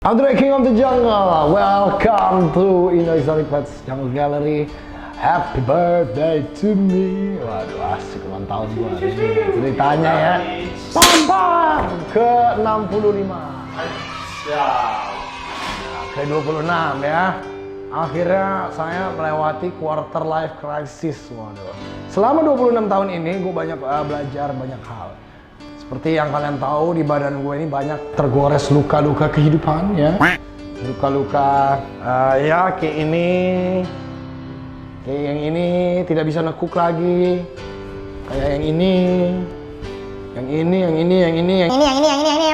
I'm the King of the Jungle. Welcome to Indoisonic Pets Jungle Gallery. Happy birthday to me. Waduh, asik ulang tahun gua hari ini. Ceritanya ya. Pampang ke 65. Ke 26 ya. Akhirnya saya melewati quarter life crisis. Waduh. Selama 26 tahun ini gue banyak belajar banyak hal. Seperti yang kalian tahu, di badan gue ini banyak tergores luka-luka kehidupan ya. Luka-luka ya kayak ini. Kayak yang ini tidak bisa nekuk lagi. Kayak yang ini. Yang ini, yang ini, yang ini, yang ini.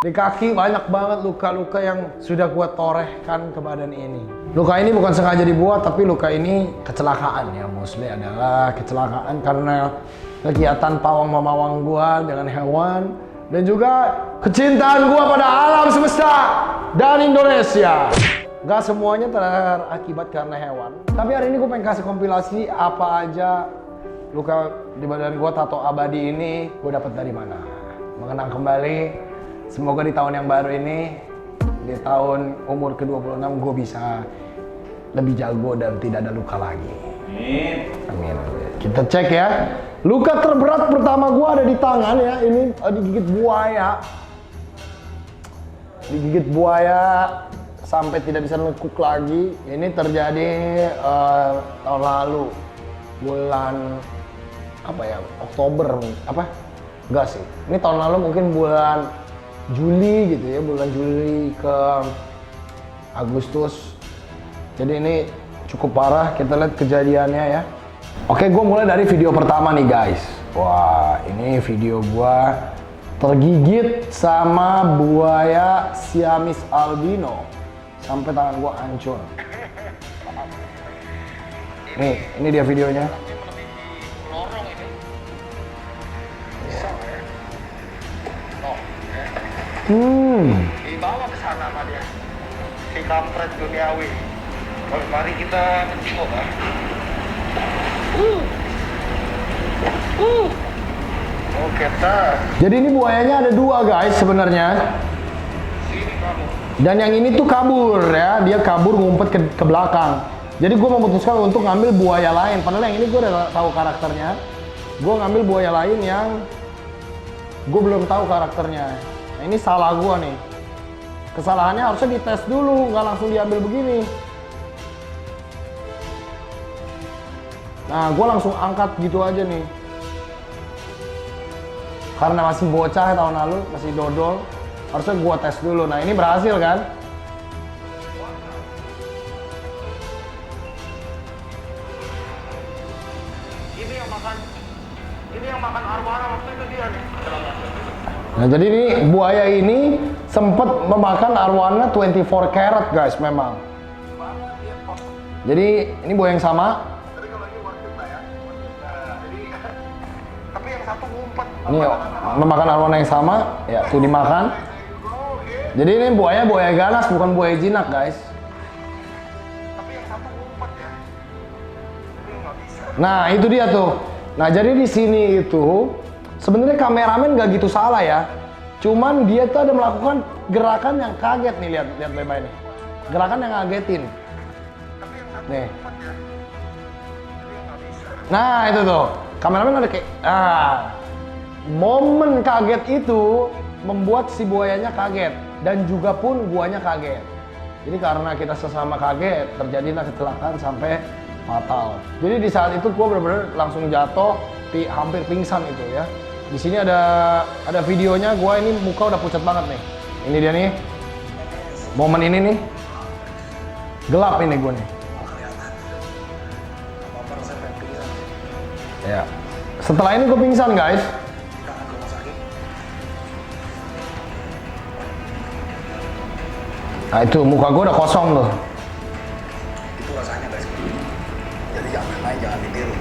Di kaki banyak banget luka-luka yang sudah gue torehkan ke badan ini. Luka ini bukan sengaja dibuat, tapi luka ini kecelakaan ya. Mostly adalah kecelakaan karena kegiatan pawang-memawang gua dengan hewan dan juga kecintaan gua pada alam semesta dan Indonesia. Gak semuanya terakibat karena hewan. Tapi hari ini gua pengen kasih kompilasi apa aja luka di badan gua tato abadi ini gua dapat dari mana. Mengenang kembali, semoga di tahun yang baru ini, di tahun umur ke-26 gua bisa lebih jago dan tidak ada luka lagi. Amin. Amin. Kita cek ya. Luka terberat pertama gua ada di tangan ya. Ini digigit buaya. Digigit buaya sampai tidak bisa nekuk lagi. Ini terjadi tahun lalu. Bulan apa ya? Oktober apa? Enggak sih. Ini tahun lalu mungkin bulan Juli gitu ya. Bulan Juli ke Agustus. Jadi ini cukup parah. Kita lihat kejadiannya ya. Oke, gue mulai dari video pertama nih guys. Wah, ini video gue tergigit sama buaya Siamese albino sampai tangan gue hancur. Nih, ini dia videonya. Dibawa ke sana sama dia. Si kampret duniawi. Mari kita mencingok kan. Oke, jadi ini buayanya ada dua guys sebenarnya. Dan yang ini tuh kabur ya, dia kabur ngumpet ke belakang. Jadi gue memutuskan untuk ngambil buaya lain. Padahal yang ini gue udah tahu karakternya. Gue ngambil buaya lain yang gue belum tahu karakternya. Nah ini salah gue nih. Kesalahannya harusnya dites dulu, nggak langsung diambil begini. Nah, gue langsung angkat gitu aja nih. Karena masih bocah tahun lalu, masih dodol. Harusnya gue tes dulu. Nah, ini berhasil kan? Ini yang makan arwana waktu itu dia nih. Nah, jadi ini buaya ini sempat memakan arwana 24 karat guys memang. Jadi ini buaya yang sama. Ini memakan arwana yang sama, ya tuh dimakan. Jadi ini buaya ganas bukan buaya jinak guys. Nah itu dia tuh. Nah jadi di sini itu sebenarnya kameramen nggak gitu salah ya. Cuman dia tuh ada melakukan gerakan yang kaget nih, lihat baik-baik nih. Gerakan yang ngagetin. Nih. Nah itu tuh kameramen ada kayak momen kaget itu membuat si buayanya kaget dan juga pun guanya kaget. Jadi karena kita sesama kaget terjadilah kecelakaan sampai fatal. Jadi di saat itu gue bener-bener langsung jatuh, hampir pingsan itu ya. Di sini ada videonya, gue ini muka udah pucat banget nih. Ini dia nih, momen ini nih, gelap ini gue nih. Ya. Setelah ini gue pingsan guys. Nah itu muka gue udah kosong tuh. Itu rasanya guys. Jadi jangan main, jangan ditiru.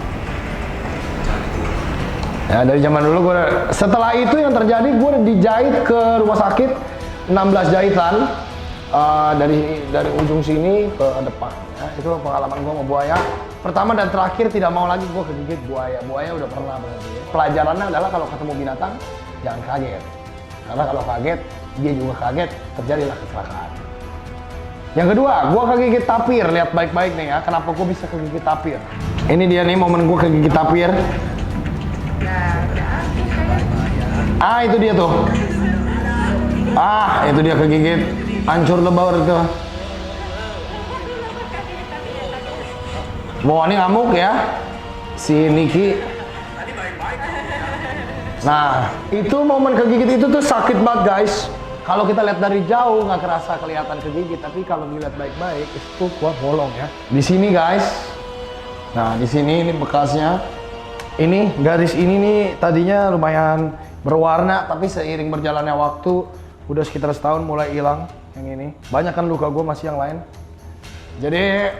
Ya dari zaman dulu gue. Setelah itu yang terjadi gue dijahit ke rumah sakit 16 jahitan dari ujung sini ke depan. Ya, itu pengalaman gue sama buaya. Pertama dan terakhir tidak mau lagi gue kegigit buaya. Buaya udah pernah berarti. Ya. Pelajarannya adalah kalau ketemu binatang jangan kaget. Karena kalau kaget dia juga kaget, terjadilah kecelakaan. Yang kedua, gue kegigit tapir. Lihat baik-baik nih ya, kenapa gue bisa kegigit tapir. Ini dia nih momen gue kegigit tapir. Ah, itu dia tuh. Ah, itu dia kegigit. Hancur lebur itu. Wah, ini ngamuk ya. Si Niki. Nah, itu momen kegigit itu tuh sakit banget guys. Kalau kita lihat dari jauh nggak kerasa kelihatan kegigit, tapi kalau dilihat baik-baik itu gua bolong ya. Di sini guys. Nah, di sini ini bekasnya. Ini garis ini nih tadinya lumayan berwarna, tapi seiring berjalannya waktu udah sekitar setahun mulai hilang yang ini. Banyak kan luka gua, masih yang lain. Jadi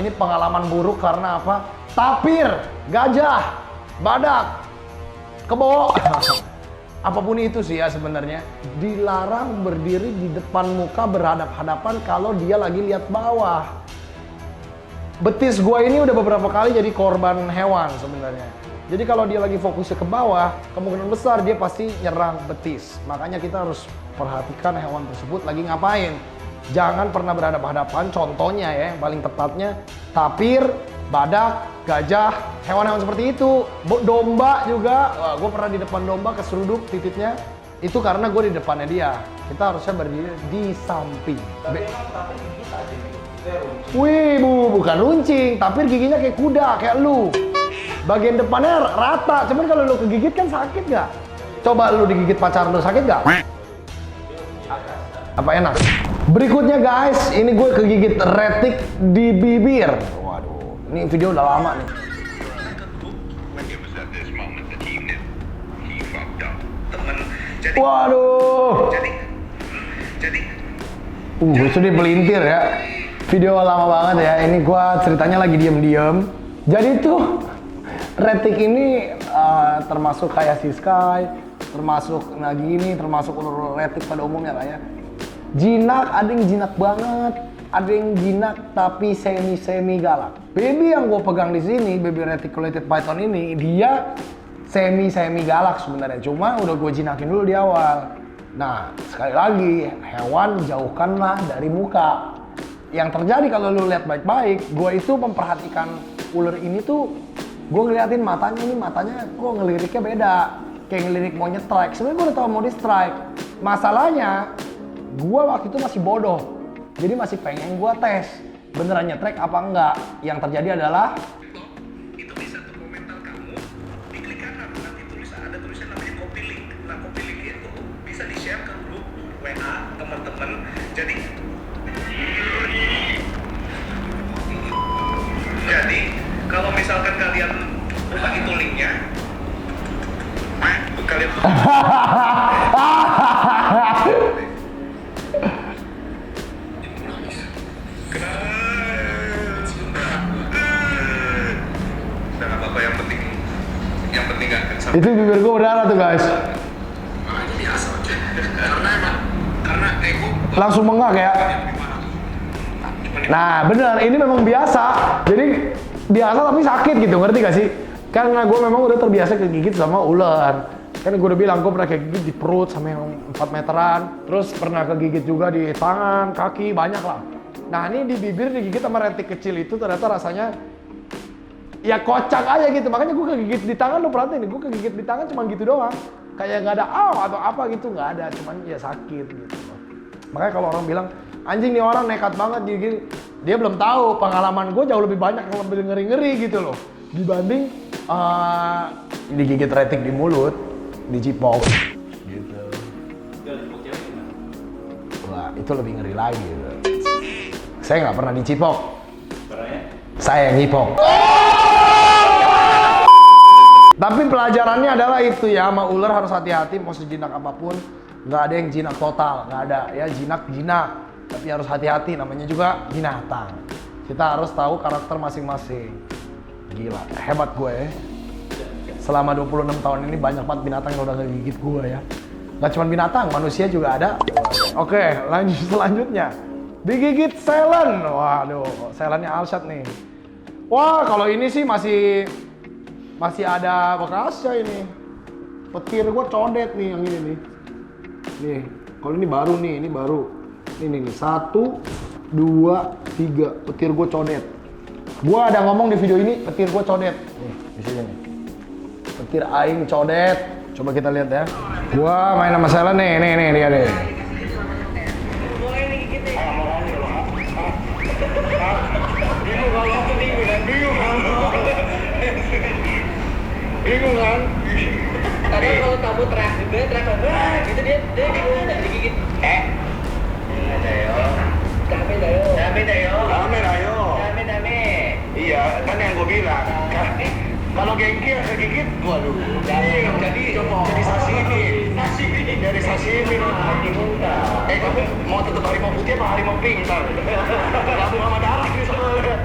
ini pengalaman buruk karena apa? Tapir, gajah, badak, kebo. Apapun itu sih ya sebenarnya, dilarang berdiri di depan muka berhadap-hadapan kalau dia lagi lihat bawah. Betis gua ini udah beberapa kali jadi korban hewan sebenarnya. Jadi kalau dia lagi fokusnya ke bawah, kemungkinan besar dia pasti nyerang betis. Makanya kita harus perhatikan hewan tersebut lagi ngapain. Jangan pernah berhadap-hadapan, contohnya ya yang paling tepatnya tapir, badak, gajah, hewan-hewan seperti itu. Domba juga, gue pernah di depan domba keseruduk titiknya. Itu karena gue di depannya dia. Kita harusnya berdiri di samping. Wih, bukan runcing. Tapir giginya kayak kuda, kayak lu. Bagian depannya rata, cuman kalau lu kegigit kan sakit gak? Coba lu digigit pacar lu, sakit gak? Apa enak? Berikutnya guys, ini gue kegigit retik di bibir. Waduh, ini video udah lama nih. Waduh. Gue sudah pelintir ya. Video lama banget ya. Ini gue ceritanya lagi diem-diem. Jadi tuh retik ini termasuk kayak si Sky, termasuk Nagini, termasuk ulur retik pada umumnya lah ya. Jinak, ada yang jinak banget, ada yang jinak tapi semi galak. Baby yang gue pegang di sini, baby reticulated python ini, dia semi galak sebenarnya. Cuma udah gue jinakin dulu di awal. Nah, sekali lagi, hewan jauhkanlah dari muka. Yang terjadi kalau lu lihat baik-baik, gue itu memperhatikan ular ini tuh, gue ngeliatin matanya, ini matanya gue ngeliriknya beda. Kayak ngelirik mau nge-strike, sebenarnya gue udah tau mau di-strike. Masalahnya, gue waktu itu masih bodoh, jadi masih pengen gue tes beneran nyetrek apa enggak. Yang terjadi adalah Itu bisa terkomentar kamu di klik kanan, nanti ada tulisan namanya copy link. Nah, copy link itu bisa di-share ke grup WA teman-teman. Jadi kalau misalkan kalian buka itu linknya, kalian yang penting gak sampai. itu bibir gue berdarah tuh guys. Itu biasa aja. Karena ego Langsung bengkak ya. Nah bener, ini memang biasa. Jadi biasa tapi sakit gitu, ngerti gak sih? Karena gue memang udah terbiasa kegigit sama ular. Kan gue udah bilang, gue pernah kegigit di perut sama yang 4 meteran. Terus pernah kegigit juga di tangan, kaki, banyak lah. Nah ini di bibir digigit sama retik kecil itu ternyata rasanya ya kocak aja gitu. Makanya gue kegigit di tangan, lo perhatiin nih, gue kegigit di tangan cuma gitu doang. Kayak nggak ada atau apa gitu, nggak ada, cuman ya sakit gitu. Makanya kalau orang bilang, anjing nih orang nekat banget gigit, dia belum tahu pengalaman gue jauh lebih banyak, lebih ngeri-ngeri gitu loh dibanding digigit retik di mulut, dicipok gitu. Wah, itu lebih ngeri lagi gitu. Saya nggak pernah dicipok, saya yang ngipok. Tapi pelajarannya adalah itu ya, sama ular harus hati-hati, mau sejinak apapun. Nggak ada yang jinak total, nggak ada ya, jinak, tapi harus hati-hati, namanya juga binatang. Kita harus tahu karakter masing-masing. Gila, hebat gue ya. Selama 26 tahun ini banyak banget binatang yang udah ngegigit gue ya. Nggak cuma binatang, manusia juga ada. Oke, lanjut selanjutnya. Digigit Silent. Waduh, Silentnya Alshad nih. Wah, kalau ini sih masih ada bekasnya ini. Petir gue codet nih yang ini nih. Nih, kalau ini baru nih, ini baru. Ini nih, 1, 2, 3, petir gue codet. Gue ada ngomong di video ini, petir gue codet. Nih, di sini nih. Petir aing codet. Coba kita lihat ya. Gue main sama Silent nih, dia deh. Bingung kan? Karena kalau kamu teriak juga, gitu dia bingung dan digigit. Dame. Iya, kan yang gue bilang. Kalau gengki yang kegigit, waduh. Jadi sashimi. Dari sashimi. Kamu mau tetap harimau putih apa harimau pink ntar? Gabung sama darah nih soalnya.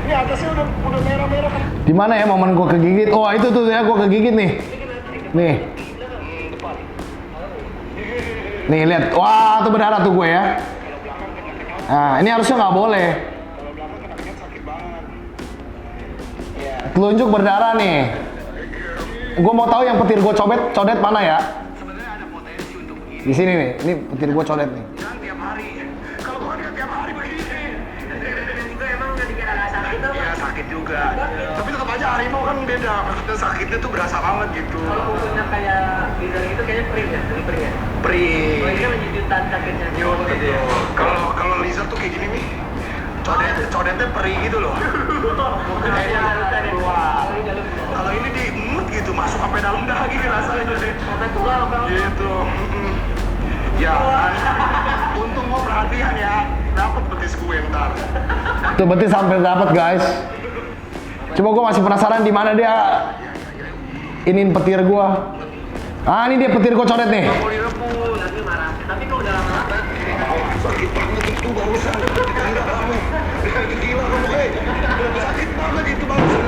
Ini atasnya udah merah-merah kan. Di mana ya momen gue kegigit? Oh, itu tuh ya, gue kegigit nih. Nih. Nih, lihat. Wah, tuh berdarah tuh gue ya. Nah, ini harusnya nggak boleh. Kalau belakang kena sakit banget. Telunjuk berdarah nih. Gue mau tahu yang petir gue codet mana ya? Sebenarnya ada potensi untuk begini. Di sini nih. Ini petir gue codet nih. Kan tiap hari. Kalau gue kan tiap hari begini. Juga emang nggak dikira nggak sakit apa? Ya sakit juga. Tapi tetap aja harimau kan beda. Maksudnya sakitnya tuh berasa banget gitu. Kalau kukunya kayak Lizard gitu kayaknya perih ya, lebih perih ya. Perih. Kalau ini kan lanjutan sakitnya. Kalau lizard tuh kayak gini nih. Codetnya perih gitu loh. Kayaknya keluar. Kalau ini diemut gitu, masuk sampai dalam daging rasanya jadi. Sampai keluar apa? Gitu. Ya kan. Untung gua perhatian ya. Dapat betis gue ntar. Tuh betis sampai dapat guys. Coba gue masih penasaran di mana dia iniin petir gue. Ah, ini dia petir gue codet nih. Mau direbus, nanti marah. Tapi kalau udah lama-lama, Sakit banget itu barusan. Gila kamu. Gila kamu, sakit banget itu barusan.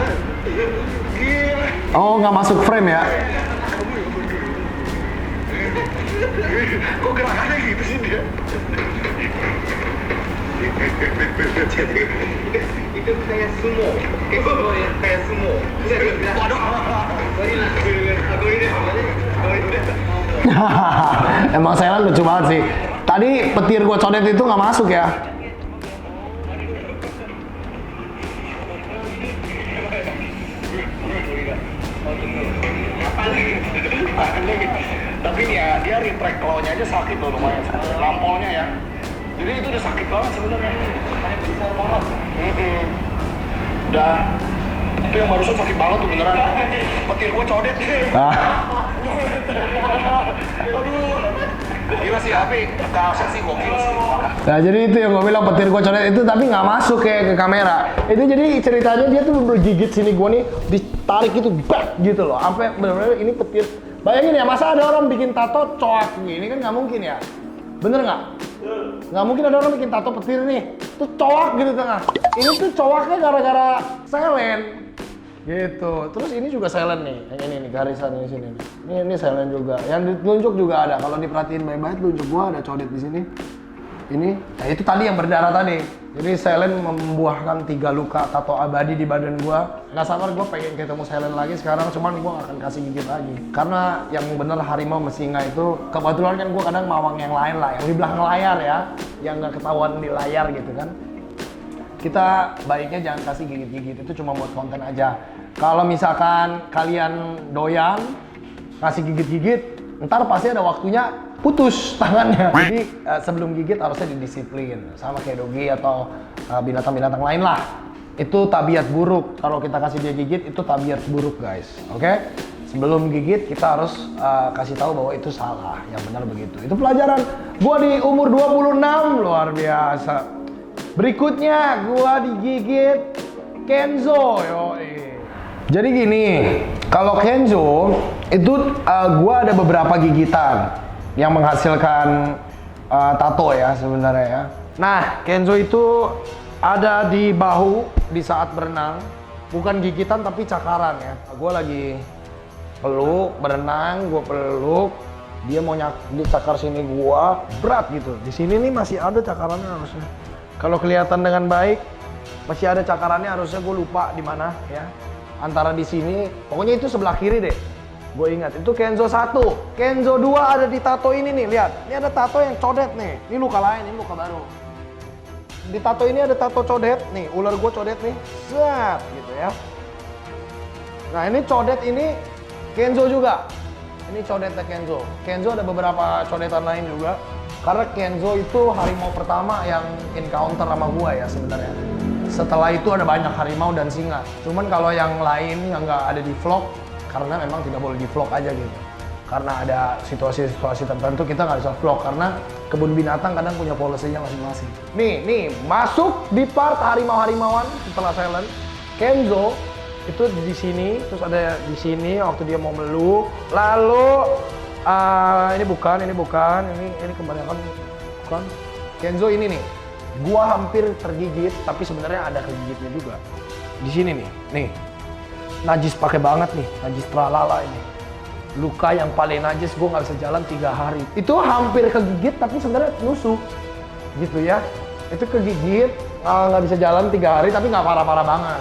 Gila. Oh, nggak masuk frame ya? Kok gerakannya gitu sih dia? itu kayak sumo. Kayak sumo. Waduh. Emang Silent lucu banget sih. Tadi petir gue codet itu nggak masuk ya? Tapi nih ya, dia retract claw-nya aja sakit loh lumayan. Lampolnya ya. Jadi itu udah sakit banget sebenarnya. Besar banget. Udah. Itu yang barusan sakit banget tuh beneran. Petir gua codet. Ah. Aduh. Gila sih, tapi dahsyat sih, gokil sih. Nah, jadi itu yang gue bilang petir gue codet itu tapi nggak masuk kayak ke kamera. Itu jadi ceritanya dia tuh bergigit sini gue nih, ditarik itu bak gitu loh. Sampai benar-benar ini petir. Bayangin ya, masa ada orang bikin tato coak gini kan nggak mungkin ya? Bener nggak? Nggak mungkin ada orang bikin tato petir nih, tuh coak gitu tengah. Ini tuh coaknya gara-gara Silent. Gitu. Terus ini juga Silent nih, yang ini nih garisan di sini. Ini Silent juga. Yang ditunjuk juga ada. Kalau diperhatiin baik-baik, tunjuk gua ada codet di sini. Ini, nah itu tadi yang berdarah tadi. Jadi Silent membuahkan 3 luka tato abadi di badan gua. Nggak sabar gua pengen ketemu Silent lagi sekarang, cuman gua nggak akan kasih gigit lagi. Karena yang bener harimau sama singa itu, kebetulan kan gua kadang mawang yang lain lah, yang di belakang layar ya, yang nggak ketahuan di layar gitu kan. Kita baiknya jangan kasih gigit-gigit, itu cuma buat konten aja. Kalau misalkan kalian doyan kasih gigit-gigit, ntar pasti ada waktunya putus tangannya. Jadi sebelum gigit harusnya didisiplin, sama kayak dogi atau binatang-binatang lain lah. Itu tabiat buruk. Kalau kita kasih dia gigit, itu tabiat buruk guys. Oke? Sebelum gigit kita harus kasih tahu bahwa itu salah. Yang benar begitu. Itu pelajaran gua di umur 26, luar biasa. Berikutnya gua digigit Kenzo. Yoi. Jadi gini, kalau Kenzo itu gua ada beberapa gigitan yang menghasilkan tato ya sebenarnya ya. Nah, Kenzo itu ada di bahu di saat berenang, bukan gigitan tapi cakaran ya. Gue lagi peluk, berenang, gue peluk, dia mau di cakar sini gua, berat gitu. Di sini nih masih ada cakarannya harusnya. Kalau kelihatan dengan baik, masih ada cakarannya harusnya, gue lupa di mana ya. Antara di sini, pokoknya itu sebelah kiri deh. Gue ingat, itu Kenzo 1. Kenzo 2 ada di tato ini nih, lihat. Ini ada tato yang codet nih. Ini luka lain, ini luka baru. Di tato ini ada tato codet nih, ular gue codet nih, set gitu ya. Nah ini codet ini Kenzo juga. Ini codetnya Kenzo. Kenzo ada beberapa codetan lain juga. Karena Kenzo itu harimau pertama yang encounter sama gue ya sebenarnya. Setelah itu ada banyak harimau dan singa. Cuman kalau yang lain yang nggak ada di vlog, karena memang tidak boleh di vlog aja gitu. Karena ada situasi-situasi tertentu kita nggak bisa vlog karena kebun binatang kadang punya polisinya masing-masing. Nih masuk di part harimau-harimauan setelah silent. Kenzo itu di sini, terus ada di sini waktu dia mau meluk. Lalu ini bukan, ini kebanyakan bukan. Kenzo ini nih, gua hampir tergigit, tapi sebenarnya ada kegigitnya juga. Di sini nih, najis pakai banget nih, najis tralala ini. Luka yang paling najis, gue nggak bisa jalan 3 hari. Itu hampir kegigit tapi sebenarnya nusuk gitu ya. Itu kegigit, nggak bisa jalan 3 hari tapi nggak parah-parah banget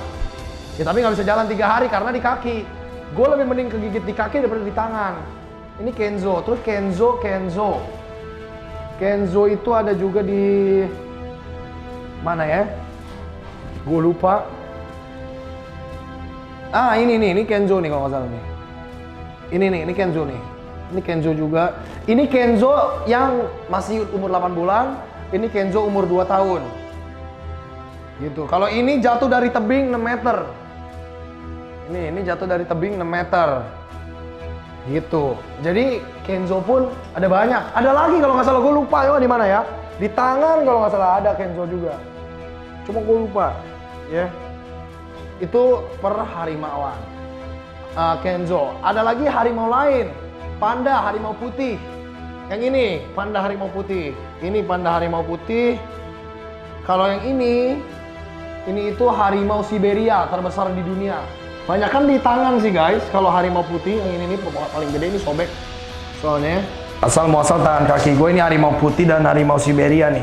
ya, tapi nggak bisa jalan 3 hari karena di kaki. Gue lebih mending kegigit di kaki daripada di tangan. Ini Kenzo, terus Kenzo itu ada juga di mana ya, gue lupa. Ini Kenzo nih kalau nggak salah nih. Ini Kenzo nih. Ini Kenzo juga. Ini Kenzo yang masih umur 8 bulan. Ini Kenzo umur 2 tahun. Gitu. Kalau ini jatuh dari tebing 6 meter. Ini jatuh dari tebing 6 meter. Gitu. Jadi Kenzo pun ada banyak. Ada lagi kalau nggak salah, gue lupa ya di mana ya. Di tangan kalau nggak salah ada Kenzo juga. Cuma gue lupa. Ya. Itu per harimauan. Kenzo. Ada lagi harimau lain, panda harimau putih. Yang ini panda harimau putih. Ini panda harimau putih. Kalau yang ini itu harimau Siberia terbesar di dunia. Banyak kan di tangan sih guys. Kalau harimau putih yang ini paling gede, ini sobek. Soalnya asal muasal tangan kaki gue ini harimau putih dan harimau Siberia nih.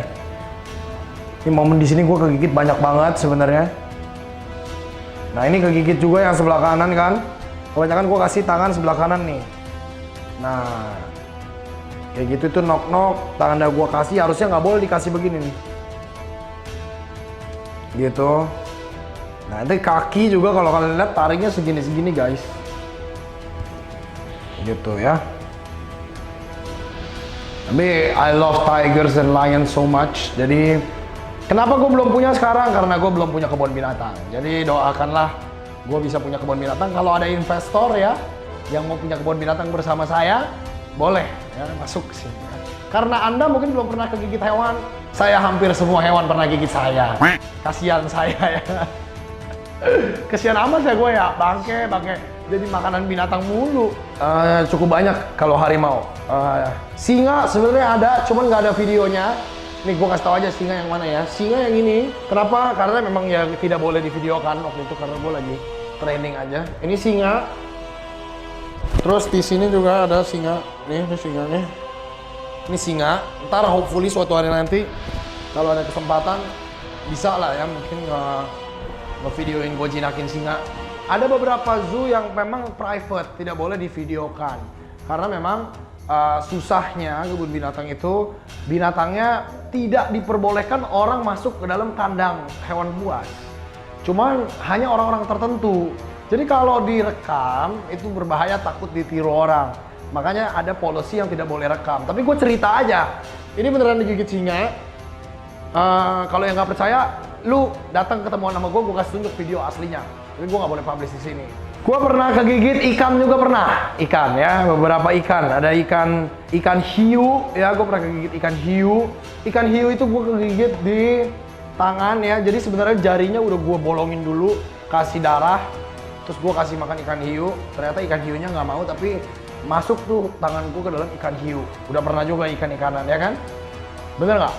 Ini momen di sini gue kegigit banyak banget sebenarnya. Nah ini kegigit juga yang sebelah kanan kan. Kebanyakan gue kasih tangan sebelah kanan nih. Nah, kayak gitu tuh nok-nok. Tangan gue kasih harusnya nggak boleh dikasih begini nih. Gitu. Nah, itu kaki juga kalau kalian lihat tariknya segini-segini guys. Gitu ya. Tapi I love tigers and lions so much. Jadi kenapa gue belum punya sekarang? Karena gue belum punya kebun binatang. Jadi doakanlah gue bisa punya kebun binatang. Kalau ada investor ya yang mau punya kebun binatang bersama saya, boleh ya masuk ke sini. Karena Anda mungkin belum pernah kegigit hewan, saya hampir semua hewan pernah gigit saya. Kasihan saya ya. Kasihan amat ya gue ya, bangke. Jadi makanan binatang mulu. Cukup banyak kalau harimau. Singa sebenarnya ada, cuman nggak ada videonya. Nih gue kasih tau aja singa yang mana ya. Singa yang ini. Kenapa? Karena memang ya tidak boleh divideokan waktu itu karena gue lagi training aja. Ini singa. Terus di sini juga ada singa. Nih, ini singanya. Ini singa. Ntar hopefully suatu hari nanti kalau ada kesempatan bisa lah ya mungkin ngevideoin gue jinakin singa. Ada beberapa zoo yang memang private, tidak boleh divideokan. Karena memang susahnya kebun binatang itu, binatangnya tidak diperbolehkan orang masuk ke dalam kandang hewan buas. Cuman hanya orang-orang tertentu. Jadi kalau direkam itu berbahaya, takut ditiru orang. Makanya ada policy yang tidak boleh rekam. Tapi gue cerita aja. Ini beneran digigit singa. Kalau yang nggak percaya, lu datang ketemuan sama gue kasih tunjuk video aslinya. Tapi gue nggak boleh publish di sini. Gue pernah kegigit ikan juga pernah. Ikan ya, beberapa ikan. Ada ikan hiu ya, gue pernah kegigit ikan hiu. Ikan hiu itu gue kegigit di tangan ya. Jadi sebenarnya jarinya udah gue bolongin dulu, kasih darah. Terus gue kasih makan ikan hiu. Ternyata ikan hiunya nggak mau, tapi masuk tuh tanganku ke dalam ikan hiu. Udah pernah juga ikan-ikanan ya kan? Bener nggak?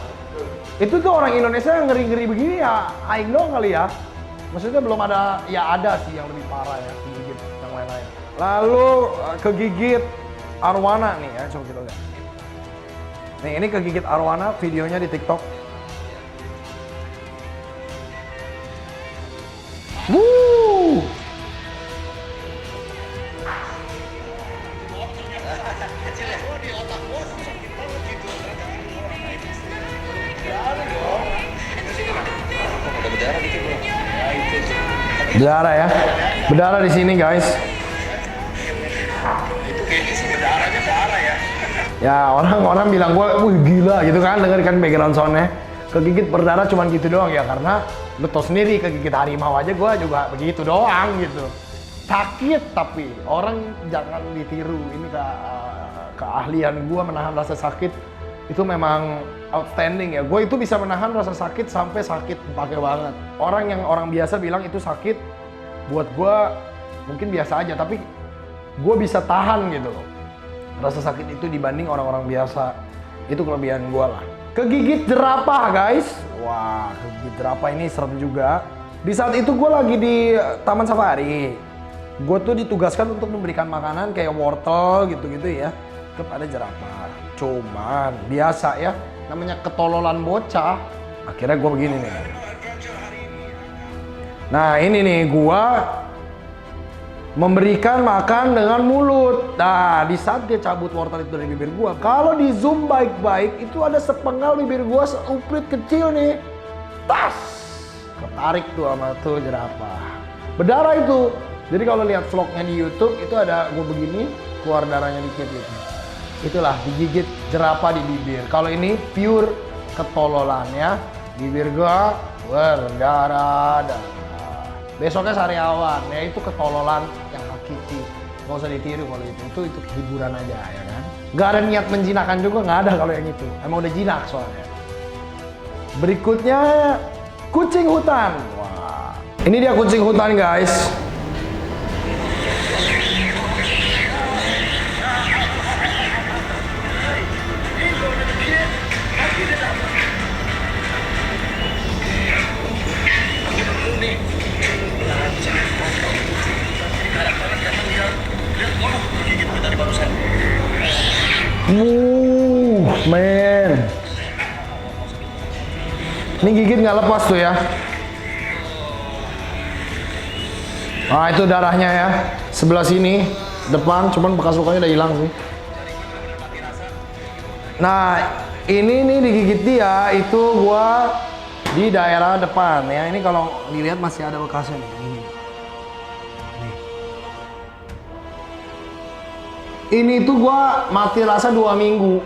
Itu tuh orang Indonesia yang ngeri-ngeri begini ya, aing dong kali ya. Maksudnya belum ada, ya ada sih yang lebih parah ya, kegigit yang lain-lain. Lalu kegigit arwana nih ya, coba kita lihat. Nih ini kegigit arwana, videonya di TikTok. Wuh! Berdarah ya, berdarah di sini guys. Itu kayaknya sih berdarahnya darah ya. Ya orang-orang bilang gue, wih gila gitu kan, dengarkan background soundnya. Kegigit berdarah cuman gitu doang ya, karena lu tau sendiri kegigit harimau aja gue juga begitu doang gitu. Sakit tapi orang jangan ditiru. Ini keahlian gue menahan rasa sakit itu memang outstanding ya. Gue itu bisa menahan rasa sakit sampai sakit pakai banget. Orang biasa bilang itu sakit, buat gue mungkin biasa aja, tapi gue bisa tahan gitu loh. Rasa sakit itu dibanding orang-orang biasa. Itu kelebihan gue lah. Kegigit jerapah guys. Wah, kegigit jerapah ini serem juga. Di saat itu gue lagi di Taman Safari. Gue tuh ditugaskan untuk memberikan makanan kayak wortel gitu-gitu ya kepada jerapah. Cuman biasa ya, namanya ketololan bocah. Akhirnya gue begini nih. Nah ini nih, gue memberikan makan dengan mulut. Nah di saat dia cabut wortel itu dari bibir gue, kalau di zoom baik-baik itu ada sepenggal bibir gue seuprit kecil nih. Tas! Ketarik tuh sama tuh jerapah. Berdarah itu. Jadi kalau lihat vlognya di YouTube itu ada gue begini, keluar darahnya dikit gitu. Itulah digigit jerapah di bibir. Kalau ini pure ketololan ya. Bibir gua berdarah. Besoknya sariawan ya, itu ketololan yang hakiki. Gak usah ditiru kalau itu hiburan aja ya kan. Gak ada niat menjinakkan juga, nggak ada kalau yang itu. Emang udah jinak soalnya. Berikutnya kucing hutan. Wah. Ini dia kucing hutan guys. Men. Ini gigit nggak lepas tuh ya. Nah itu darahnya ya. Sebelah sini, depan, cuman bekas lukanya udah hilang sih. Nah ini nih digigit dia, itu gua di daerah depan ya. Ini kalau dilihat masih ada bekasnya nih. Ini tuh gua mati rasa 2 minggu.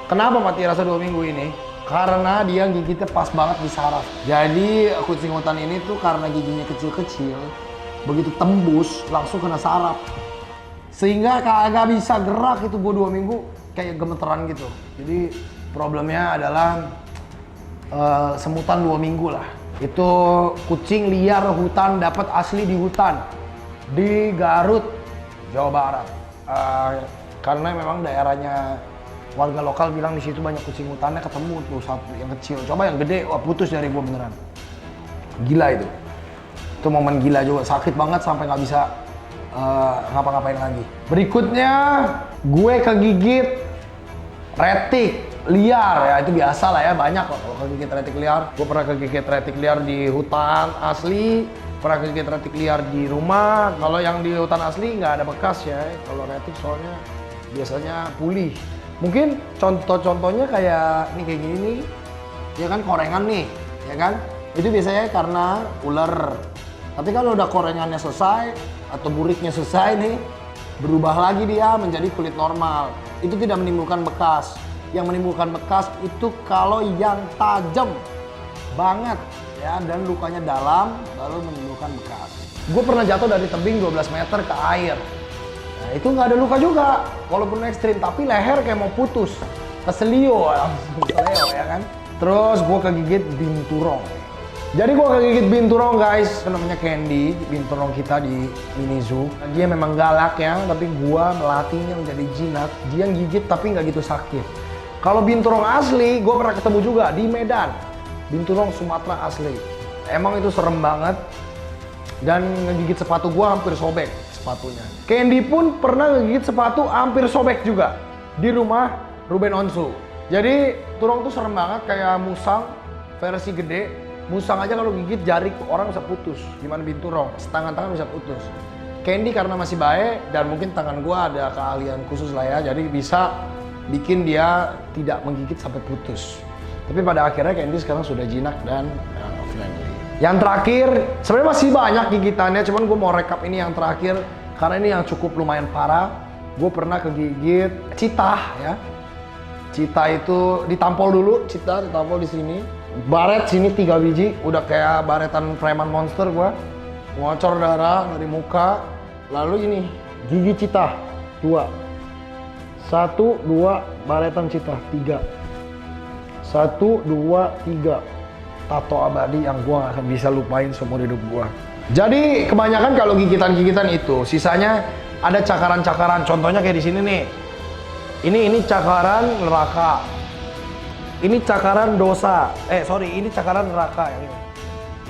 Kenapa mati rasa 2 minggu ini? Karena dia gigitnya pas banget di saraf. Jadi kucing hutan ini tuh karena giginya kecil-kecil, begitu tembus langsung kena saraf. Sehingga kagak bisa gerak, itu gua 2 minggu kayak gemeteran gitu. Jadi problemnya adalah semutan 2 minggu lah. Itu kucing liar hutan, dapat asli di hutan di Garut, Jawa Barat. Karena memang daerahnya warga lokal bilang di situ banyak kucing hutannya, ketemu tuh satu yang kecil. Coba yang gede, wah putus dari gua beneran. Gila itu. Itu momen gila juga, sakit banget sampai nggak bisa ngapa-ngapain lagi. Berikutnya gue kegigit retik liar ya, itu biasa lah ya, banyak kok kalau kegigit retik liar. Gue pernah kegigit retik liar di hutan asli, pernah kegigit retik liar di rumah. Kalau yang di hutan asli nggak ada bekas ya, kalau retik soalnya biasanya pulih. Mungkin contoh-contohnya kayak ini, kayak gini nih, ya kan, korengan nih, ya kan? Itu biasanya karena ular. Tapi kalau udah korengannya selesai atau buriknya selesai nih, berubah lagi dia menjadi kulit normal. Itu tidak menimbulkan bekas. Yang menimbulkan bekas itu kalau yang tajam banget ya dan lukanya dalam baru menimbulkan bekas. Gue pernah jatuh dari tebing 12 meter ke air. Nah, itu nggak ada luka juga, walaupun ekstrim, tapi leher kayak mau putus, keselio, langsung keselio ya kan. Terus gue kegigit binturong. Jadi gue kegigit binturong guys, namanya Candy, binturong kita di mini zoo. Dia memang galak ya, tapi gue melatihnya menjadi jinak. Dia gigit tapi nggak gitu sakit. Kalau binturong asli, gue pernah ketemu juga di Medan. Binturong Sumatera asli. Emang itu serem banget. Dan ngegigit sepatu gue hampir sobek sepatunya. Candy pun pernah ngegigit sepatu hampir sobek juga. Di rumah Ruben Onsu. Jadi turong tuh serem banget, kayak musang versi gede. Musang aja kalau gigit jari orang bisa putus. Gimana binturong? Tangan-tangan bisa putus. Candy karena masih baik dan mungkin tangan gue ada keahlian khusus lah ya. Jadi bisa bikin dia tidak menggigit sampai putus. Tapi pada akhirnya Candy sekarang sudah jinak dan friendly. Yang terakhir, sebenarnya masih banyak gigitannya, cuman gue mau rekap ini yang terakhir karena ini yang cukup lumayan parah. Gue pernah kegigit citah ya. Citah itu ditampol dulu, citah ditampol di sini. Baret sini 3 biji, udah kayak baretan preman monster gue. Ngocor darah dari muka. Lalu ini gigi citah 2. 1, 2, baretan citah 3. 1, 2, 3. Tato abadi yang gue gak akan bisa lupain seumur hidup gue. Jadi kebanyakan kalau gigitan-gigitan itu, sisanya ada cakaran-cakaran. Contohnya kayak di sini nih. Ini cakaran neraka. Ini cakaran dosa. Ini cakaran neraka yang ini.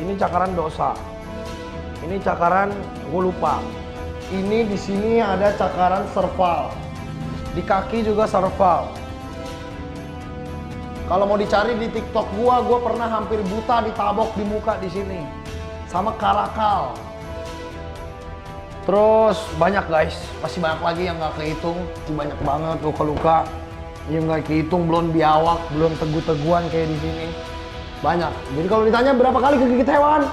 Ini cakaran dosa. Ini cakaran gue lupa. Ini di sini ada cakaran serval. Di kaki juga serval. Kalau mau dicari di TikTok gua pernah hampir buta ditabok di muka di sini. Sama karakal. Terus banyak guys, masih banyak lagi yang nggak kehitung. Banyak banget luka-luka yang nggak kehitung, belum biawak, belum tegu-teguan kayak di sini. Banyak. Jadi kalau ditanya berapa kali kegigit hewan,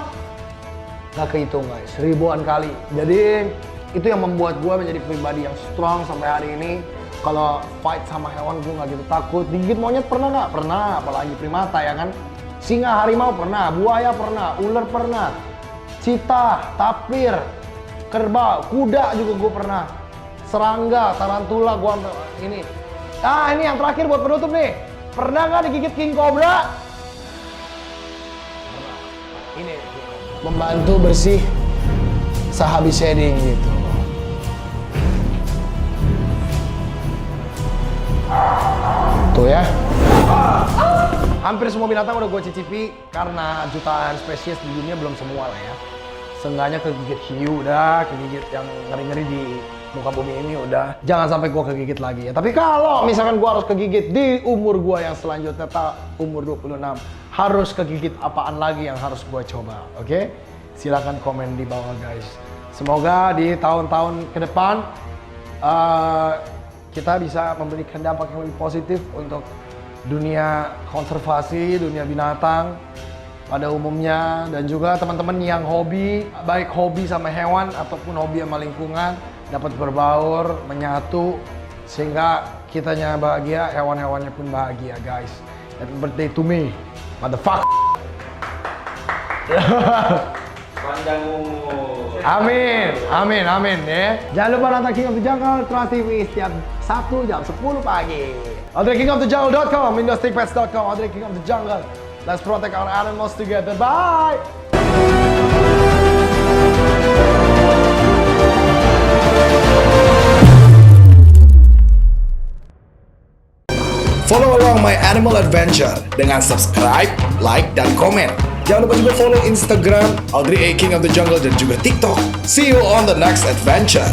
nggak kehitung guys, ribuan kali. Jadi itu yang membuat gua menjadi pribadi yang strong sampai hari ini. Kalau fight sama hewan gue nggak gitu takut. Digigit monyet pernah nggak? Pernah, apalagi primata ya kan. Singa, harimau pernah, buaya pernah, ular pernah, citah, tapir, kerbau, kuda juga gue pernah, serangga, tarantula gue ini. Ini yang terakhir buat penutup nih. Pernah nggak digigit king cobra? Pernah. Ini membantu bersih sehabis shading gitu. Tuh ya. Hampir semua binatang udah gue cicipi karena jutaan spesies di dunia belum semua lah ya. Seenggaknya kegigit hiu udah, kegigit yang ngeri-ngeri di muka bumi ini udah. Jangan sampai gue kegigit lagi ya. Tapi kalau misalkan gue harus kegigit di umur gue yang selanjutnya, umur 26, harus kegigit apaan lagi yang harus gue coba, oke? Silakan komen di bawah guys. Semoga di tahun-tahun ke depan kita bisa memberikan dampak yang lebih positif untuk dunia konservasi, dunia binatang pada umumnya, dan juga teman-teman yang hobi, baik hobi sama hewan ataupun hobi sama lingkungan, dapat berbaur, menyatu, sehingga kitanya bahagia, hewan-hewannya pun bahagia guys. Happy birthday to me, motherfucker. Amin, amin, amin ya. Jangan lupa nonton King of the Jungle, Trans TV setiap Sabtu jam 10 pagi. AudreyKingOfTheJungle.com, IndoStickPets.com, Audrey King of the Jungle. Let's protect our animals together. Bye! Follow along my animal adventure dengan subscribe, like, dan komen. Jangan lupa juga follow Instagram Audrey A King of the Jungle dan juga TikTok. See you on the next adventure.